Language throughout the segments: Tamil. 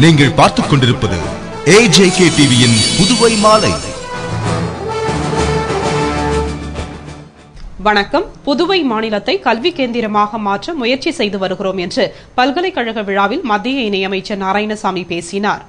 நீங்கள் பார்த்துக் கொண்டிருப்பது AJK டிவியின் புதுவை மாலை. வணக்கம். புதுவை மாநிலத்தை கல்வி கேந்திரமாக மாற்ற முயற்சி செய்து வருகிறோம் என்று பல்கலைக்கழக விழாவில் மத்திய இணையமைச்சர் நாராயணசாமி பேசினார்.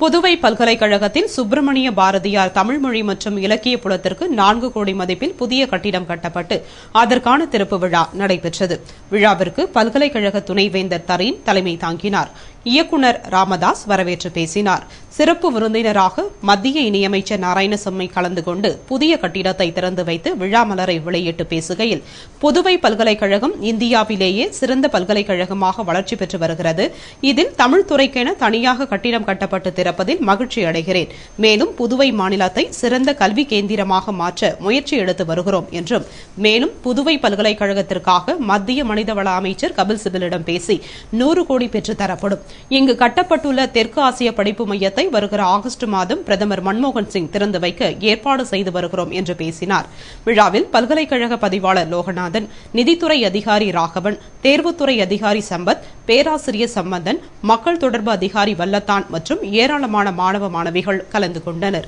புதுவை பல்கலைக்கழகத்தில் சுப்பிரமணிய பாரதியார் தமிழ்மொழி மற்றும் இலக்கிய புலத்திற்கு 4 கோடி மதிப்பில் புதிய கட்டிடம் கட்டப்பட்டு அதற்கான திறப்பு விழா நடைபெற்றது. விழாவிற்கு பல்கலைக்கழக துணைவேந்தர் தரீன் தலைமை தாங்கினார். இயக்குநர் ராமதாஸ் வரவேற்று பேசினார். சிறப்பு விருந்தினராக மத்திய இணையமைச்சர் நாராயணசாமி கலந்து கொண்டு புதிய கட்டிடத்தை திறந்து வைத்து விழா மலரை வெளியிட்டு பேசுகையில், புதுவை பல்கலைக்கழகம் இந்தியாவிலேயே சிறந்த பல்கலைக்கழகமாக வளர்ச்சி பெற்று வருகிறது. இதில் தமிழ் துறைக்கென தனியாக கட்டிடம் கட்டப்பட்டு திறப்பதில் மகிழ்ச்சி அடைகிறேன். மேலும் புதுவை மாநிலத்தை சிறந்த கல்வி கேந்திரமாக மாற்ற முயற்சி எடுத்து வருகிறோம் என்றும், மேலும் புதுவை பல்கலைக்கழகத்திற்காக மத்திய மனிதவள அமைச்சர் கபில் சிபலிடம் பேசி 100 கோடி பெற்று தரப்படும். இங்கு கட்டப்பட்டுள்ள தெற்கு ஆசிய படிப்பு மையத்தை வருகிற ஆகஸ்ட் மாதம் பிரதமர் மன்மோகன் சிங் திறந்து வைக்க ஏற்பாடு செய்து வருகிறோம் என்று பேசினார். விழாவில் பல்கலைக்கழக பதிவாளர் லோகநாதன், நிதித்துறை அதிகாரி ராகவன், தேர்வுத்துறை அதிகாரி சம்பத், பேராசிரியர் சம்பந்தன், மக்கள் தொடர்பு அதிகாரி வல்லத்தான் மற்றும் ஏராளமான மாணவ மாணவிகள் கலந்து கொண்டனர்.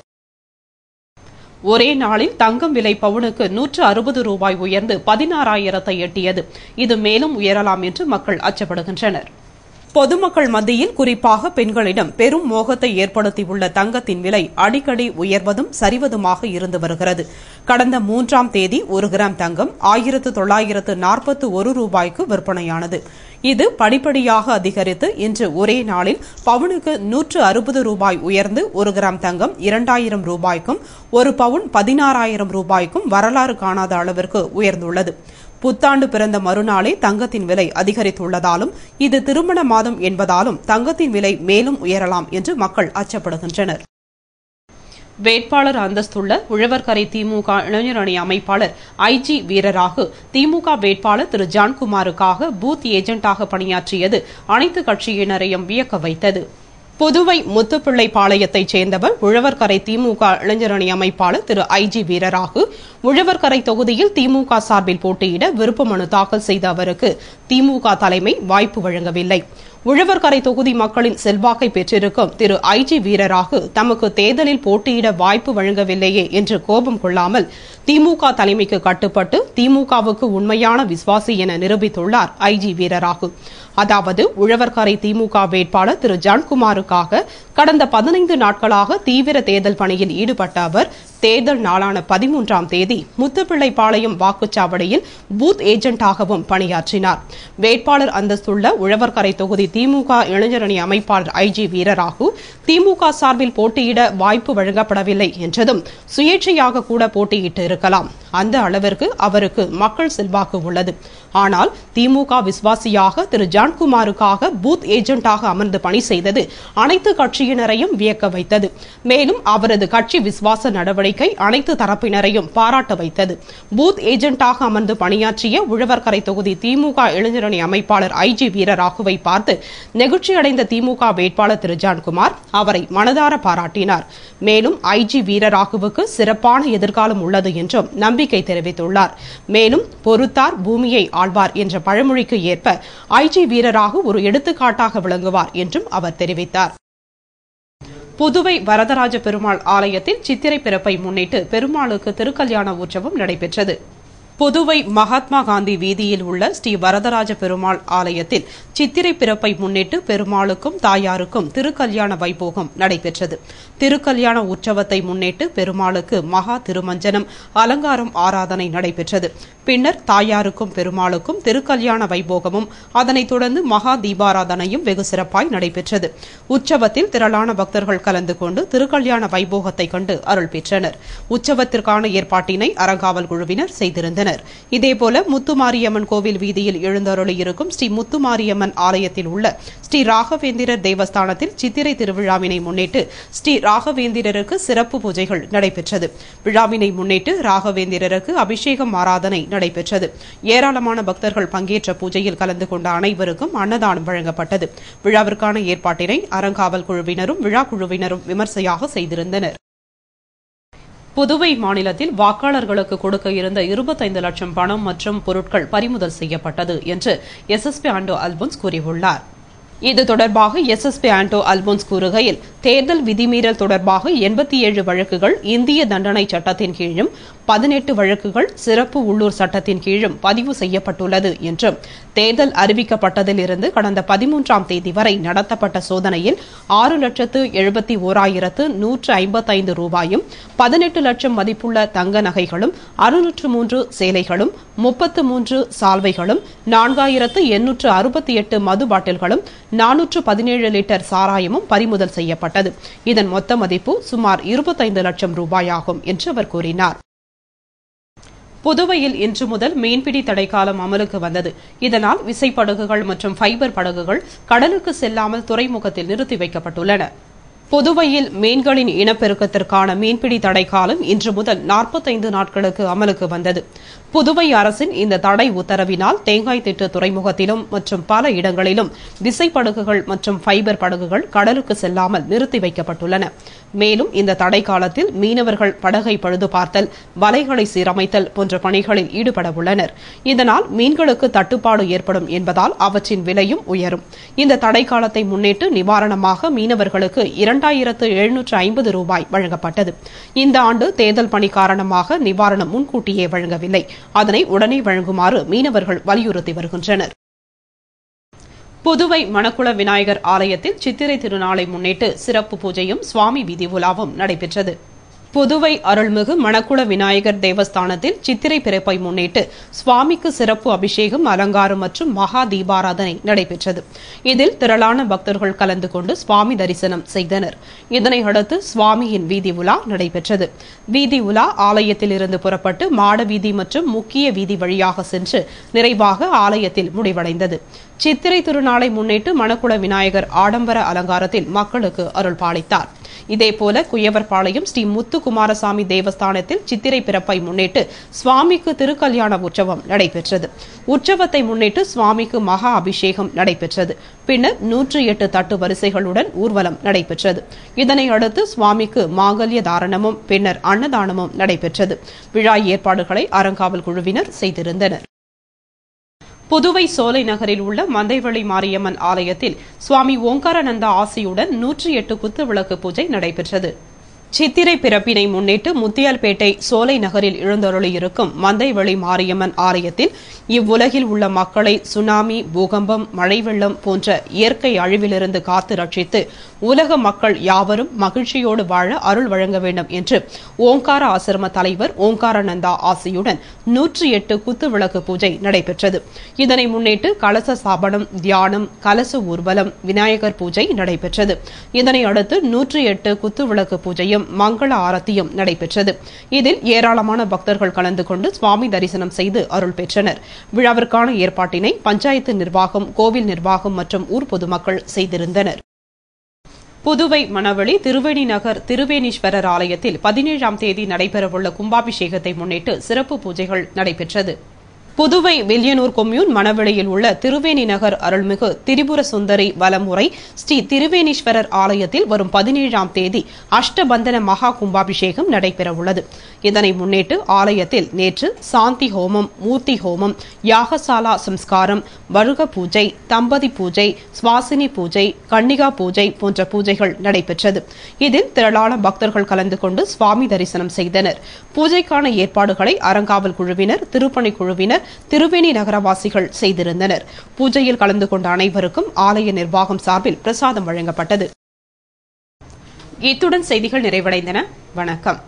ஒரே நாளில் தங்கம் விலை பவுனுக்கு 160 ரூபாய் உயர்ந்து 16,000 எட்டியது. இது மேலும் உயரலாம் என்று மக்கள் அச்சப்படுகின்றனர். பொதுமக்கள் மத்தியில் குறிப்பாக பெண்களிடம் பெரும் மோகத்தை ஏற்படுத்தியுள்ள தங்கத்தின் விலை அடிக்கடி உயர்வதும் சரிவதுமாக இருந்து வருகிறது. கடந்த 3ஆம் தேதி 1 கிராம் தங்கம் 1941 ரூபாய்க்கு விற்பனையானது. இது படிப்படியாக அதிகரித்து இன்று ஒரே நாளில் பவுனுக்கு 160 ரூபாய் உயர்ந்து 1 கிராம் தங்கம் 2,000 ரூபாய்க்கும் 1 பவுன் 16,000 ரூபாய்க்கும் வரலாறு காணாத அளவிற்கு உயர்ந்துள்ளது. புத்தாண்டு பிறந்த மறுநாளே தங்கத்தின் விலை அதிகரித்துள்ளதாலும் இது திருமண மாதம் என்பதாலும் தங்கத்தின் விலை மேலும் உயரலாம் என்று மக்கள் அச்சப்படுகின்றனர். வேட்பாளர் அந்தஸ்துள்ள உழவர்கரை திமுக இளைஞர் அணி அமைப்பாளர் IG வீரராகு திமுக வேட்பாளர் திரு ஜான்குமாருக்காக பூத் ஏஜென்டாக பணியாற்றியது அனைத்து கட்சியினரையும் வியக்க வைத்தது. புதுவை முத்துப்பிள்ளை பாளையத்தைச் சேர்ந்தவர் உழவர்கரை திமுக இளைஞர் அணி அமைப்பாளர் திரு IG வீரராகு உழவர்கரை தொகுதியில் திமுக சார்பில் போட்டியிட விருப்ப மனு தாக்கல் செய்த அவருக்கு திமுக தலைமை வாய்ப்பு வழங்கவில்லை. உழவர்கரை தொகுதி மக்களின் செல்வாக்கை பெற்றிருக்கும் திரு IG வீரராகு தமக்கு தேர்தலில் போட்டியிட வாய்ப்பு வழங்கவில்லையே என்று கோபம் கொள்ளாமல் திமுக தலைமைக்கு கட்டுப்பட்டு திமுகவுக்கு உண்மையான விசுவாசி என நிரூபித்துள்ளார் IG வீரராகு. அதாவது உழவர்கரை திமுக வேட்பாளர் திரு ஜான்குமாருக்காக கடந்த 15 நாட்களாக தீவிர தேர்தல் பணியில் ஈடுபட்ட அவர் தேர்தல் நாளான 13ஆம் தேதி முத்துப்பிள்ளைப்பாளையம் வாக்குச்சாவடியில் பூத் ஏஜென்டாகவும் பணியாற்றினார். வேட்பாளர் அந்தஸ்துள்ள உழவர்கரை தொகுதி திமுக இளைஞரணி அமைப்பாளர் IG வீரராகு திமுக சார்பில் போட்டியிட வாய்ப்பு வழங்கப்படவில்லை என்றதும் சுயேட்சையாக கூட போட்டியிட்டு இருக்கலாம். அந்த அளவிற்கு அவருக்கு மக்கள் செல்வாக்கு உள்ளது. ஆனால் திமுக விசுவாசியாக திரு ஜான்குமாருக்காக பூத் ஏஜென்டாக அமர்ந்து பணி செய்தது அனைத்து கட்சியினரையும் வியக்க வைத்தது. மேலும் அவரது கட்சி விசுவாச நடவடிக்கை அனைத்து தரப்பினரையும் பாராட்ட வைத்தது. பூத் ஏஜென்டாக அமர்ந்து பணியாற்றிய உழவர்கரை தொகுதி திமுக இளைஞரணி அமைப்பாளர் IG வீரராகுவை பார்த்து நெகிழ்ச்சியடைந்த திமுக வேட்பாளர் திரு ஜான்குமார் அவரை மனதார பாராட்டினார். மேலும் IG வீரராகுவுக்கு சிறப்பான எதிர்காலம் உள்ளது என்றும் நம்பிக்கை தெரிவித்துள்ளார். மேலும் பொறுத்தார் பூமியை ஆழ்வார் என்ற பழமொழிக்கு ஏற்ப IG வீரராகு ஒரு எடுத்துக்காட்டாக விளங்குவார் என்றும் அவர் தெரிவித்தார். புதுவை வரதராஜ பெருமாள் ஆலயத்தில் சித்திரை பிறப்பை முன்னிட்டு பெருமாளுக்கு திருக்கல்யாண உற்சவம் நடைபெற்றது. புதுவை மகாத்மா காந்தி வீதியில் உள்ள ஸ்ரீ வரதராஜ பெருமாள் ஆலயத்தில் சித்திரை பிறப்பை முன்னிட்டு பெருமாளுக்கும் தாயாருக்கும் திருக்கல்யாண வைபோகம் நடைபெற்றது. திருக்கல்யாண உற்சவத்தை முன்னிட்டு பெருமாளுக்கு மகா திருமஞ்சனம் அலங்காரம் ஆராதனை நடைபெற்றது. பின்னர் தாயாருக்கும் பெருமாளுக்கும் திருக்கல்யாண வைபோகமும் அதனைத் தொடர்ந்து மகா தீபாராதனையும் வெகு சிறப்பாய் நடைபெற்றது. உற்சவத்தில் திரளான பக்தர்கள் கலந்து கொண்டு திருக்கல்யாண வைபோகத்தை கண்டு அருள் பெற்றனர். உற்சவத்திற்கான ஏற்பாட்டினை அறங்காவல் குழுவினர் செய்திருந்தனர். இதேபோல முத்துமாரியம்மன் கோவில் வீதியில் எழுந்தருளியிருக்கும் ஸ்ரீ முத்துமாரியம்மன் ஆலயத்தில் உள்ள ஸ்ரீ ராகவேந்திரர் தேவஸ்தானத்தில் சித்திரை திருவிழாவினை முன்னிட்டு ஸ்ரீ ராகவேந்திரருக்கு சிறப்பு பூஜைகள் நடைபெற்றது. விழாவினை முன்னிட்டு ராகவேந்திரருக்கு அபிஷேகம் ஆராதனை நடைபெற்றது. ஏராளமான பக்தர்கள் பங்கேற்ற பூஜையில் கலந்து கொண்ட அனைவருக்கும் அன்னதானம் வழங்கப்பட்டது. விழாவிற்கான ஏற்பாட்டினை அறங்காவல் குழுவினரும் விழா குழுவினரும் விமர்சையாக செய்திருந்தனர். புதுவை மாநிலத்தில் வாக்காளர்களுக்கு கொடுக்க இருந்த 25 லட்சம் பணம் மற்றும் பொருட்கள் பறிமுதல் செய்யப்பட்டது என்று SSP ஆண்டோ அல்போன்ஸ் கூறியுள்ளார். இது தொடர்பாக எஸ்எஸ்பி ஆண்டோ அல்போன்ஸ் கூறுகையில், தேர்தல் விதிமீறல் தொடர்பாக 87 வழக்குகள் இந்திய தண்டனை சட்டத்தின் கீழும் 18 வழக்குகள் சிறப்பு உள்ளூர் சட்டத்தின் கீழும் பதிவு செய்யப்பட்டுள்ளது என்றும், தேர்தல் அறிவிக்கப்பட்டதிலிருந்து கடந்த 13ஆம் தேதி வரை நடத்தப்பட்ட சோதனையில் 6,71,155 ரூபாயும் 18 லட்சம் மதிப்புள்ள தங்க நகைகளும் 603 சேலைகளும் 33 சால்வைகளும் 4,868 மது பாட்டில்களும் 417 லிட்டர் சாராயமும் பறிமுதல் செய்யப்பட்டது. இதன் மொத்த மதிப்பு சுமார் 25 லட்சம் ரூபாயாகும் என்று அவர் கூறினார். புதுவையில் இன்று முதல் மீன்பிடி தடைக்காலம் அமலுக்கு வந்தது. இதனால் விசைப்படகுகள் மற்றும் ஃபைபர் படகுகள் கடலுக்கு செல்லாமல் துறைமுகத்தில் நிறுத்தி வைக்கப்பட்டுள்ளன. புதுவையில் மீன்களின் இனப்பெருக்கத்திற்கான மீன்பிடி தடைக்காலம் இன்று முதல் 45 நாட்களுக்கு அமலுக்கு வந்தது. புதுவை அரசின் இந்த தடை உத்தரவினால் தேங்காய் திட்டு துறைமுகத்திலும் மற்றும் பல இடங்களிலும் விசைப்படகுகள் மற்றும் ஃபைபர் படகுகள் கடலுக்கு செல்லாமல் நிறுத்தி வைக்கப்பட்டுள்ளன. மேலும் இந்த தடை காலத்தில் மீனவர்கள் படகை பழுது பார்த்தல், வலைகளை சீரமைத்தல் போன்ற பணிகளில் ஈடுபட உள்ளனர். இதனால் மீன்களுக்கு தட்டுப்பாடு ஏற்படும் என்பதால் அவற்றின் விலையும் உயரும். இந்த தடை காலத்தை முன்னிட்டு நிவாரணமாக மீனவர்களுக்கு 2,750 ரூபாய் வழங்கப்பட்டது. இந்த ஆண்டு தேர்தல் பணி காரணமாக நிவாரணம் முன்கூட்டியே வழங்கவில்லை. அதனை உடனே வழங்குமாறு மீனவர்கள் வலியுறுத்தி வருகின்றனர். புதுவை மணக்குள விநாயகர் ஆலயத்தில் சித்திரை திருநாளை முன்னிட்டு சிறப்பு பூஜையும் சுவாமி வீதி உலாவும் நடைபெற்றது. புதுவை அருள்மிகு மணக்குள விநாயகர் தேவஸ்தானத்தில் சித்திரை பிறப்பை முன்னிட்டு சுவாமிக்கு சிறப்பு அபிஷேகம், அலங்காரம் மற்றும் மகா தீபாராதனை நடைபெற்றது. இதில் திரளான பக்தர்கள் கலந்து கொண்டு சுவாமி தரிசனம் செய்தனர். இதனையடுத்து சுவாமியின் வீதி உலா நடைபெற்றது. வீதி உலா ஆலயத்தில் இருந்து புறப்பட்டு மாட வீதி மற்றும் முக்கிய வீதி வழியாக சென்று நிறைவாக ஆலயத்தில் முடிவடைந்தது. சித்திரை திருநாளை முன்னிட்டு மணக்குள விநாயகர் ஆடம்பர அலங்காரத்தில் மக்களுக்கு அருள் பாலித்தார். இதேபோல குயவர்பாளையம் ஸ்ரீ முத்துக்குமாரசாமி தேவஸ்தானத்தில் சித்திரை பிறப்பை முன்னிட்டு சுவாமிக்கு திருக்கல்யாண உற்சவம் நடைபெற்றது. உற்சவத்தை முன்னிட்டு சுவாமிக்கு மகா அபிஷேகம் நடைபெற்றது. பின்னர் 108 தட்டு வரிசைகளுடன் ஊர்வலம் நடைபெற்றது. இதனையடுத்து சுவாமிக்கு மாங்கல்ய தாரணமும் பின்னர் அன்னதானமும் நடைபெற்றது. விழா ஏற்பாடுகளை அறங்காவல் குழுவினர் செய்திருந்தனர். புதுவை சோலை நகரில் உள்ள மந்தைவெளி மாரியம்மன் ஆலயத்தில் சுவாமி ஓங்காரானந்தா ஆசியுடன் 108 குத்துவிளக்கு பூஜை நடைபெற்றது. சித்திரை பிறப்பினை முன்னிட்டு முத்தியால்பேட்டை சோலை நகரில் எழுந்தருளியிருக்கும் மந்தைவெளி மாரியம்மன் ஆலயத்தில் இவ்வுலகில் உள்ள மக்களை சுனாமி, பூகம்பம், மழை வெள்ளம் போன்ற இயற்கை அழிவிலிருந்து காத்து ரட்சித்து உலக மக்கள் யாவரும் மகிழ்ச்சியோடு வாழ அருள் வழங்க வேண்டும் என்று ஓங்கார ஆசிரம தலைவர் ஓங்காரானந்தா ஆசியுடன் 108 குத்துவிளக்கு பூஜை நடைபெற்றது. இதனை முன்னிட்டு கலச ஸ்தாபனம், தியானம், கலச ஊர்வலம், விநாயகர் பூஜை நடைபெற்றது. இதனை அடுத்து 108 குத்துவிளக்கு பூஜையும் மங்கள ஆரத்தியும் நடைபெற்றது. இதில் ஏராளமான பக்தர்கள் கலந்து கொண்டு சுவாமி தரிசனம் செய்து அருள் பெற்றனர். விழாவிற்கான ஏற்பாட்டினை பஞ்சாயத்து நிர்வாகம், கோவில் நிர்வாகம் மற்றும் ஊர் பொதுமக்கள் செய்திருந்தனர். புதுவை மணவெளி திருவேணி நகர் திருவேணீஸ்வரர் ஆலயத்தில் 17ஆம் தேதி நடைபெறவுள்ள கும்பாபிஷேகத்தை முன்னிட்டு சிறப்பு பூஜைகள் நடைபெற்றது. புதுவை வில்லியனூர் கொம்யூன் மணவெளியில் உள்ள திருவேணி நகர் அருள்மிகு திரிபுர சுந்தரி வலமுறை ஸ்ரீ திருவேணீஸ்வரர் ஆலயத்தில் வரும் 17ஆம் தேதி அஷ்டபந்தன மகா கும்பாபிஷேகம் நடைபெறவுள்ளது. இதனை முன்னிட்டு ஆலயத்தில் நேற்று சாந்தி ஹோமம், மூர்த்தி ஹோமம், யாகசாலா சம்ஸ்காரம், வருக பூஜை, தம்பதி பூஜை, சுவாசினி பூஜை, கன்னிகா பூஜை போன்ற பூஜைகள் நடைபெற்றது. இதில் திரளான பக்தர்கள் கலந்து கொண்டு சுவாமி தரிசனம் செய்தனர். பூஜைக்கான ஏற்பாடுகளை அறங்காவல் குழுவினர், திருப்பணி குழுவினர், திருவேணி நகரவாசிகள் செய்திருந்தனர். பூஜையில் கலந்து கொண்ட அனைவருக்கும் ஆலய நிர்வாகம் சார்பில் பிரசாதம் வழங்கப்பட்டது. இத்துடன் செய்திகள் நிறைவடைந்தன. வணக்கம்.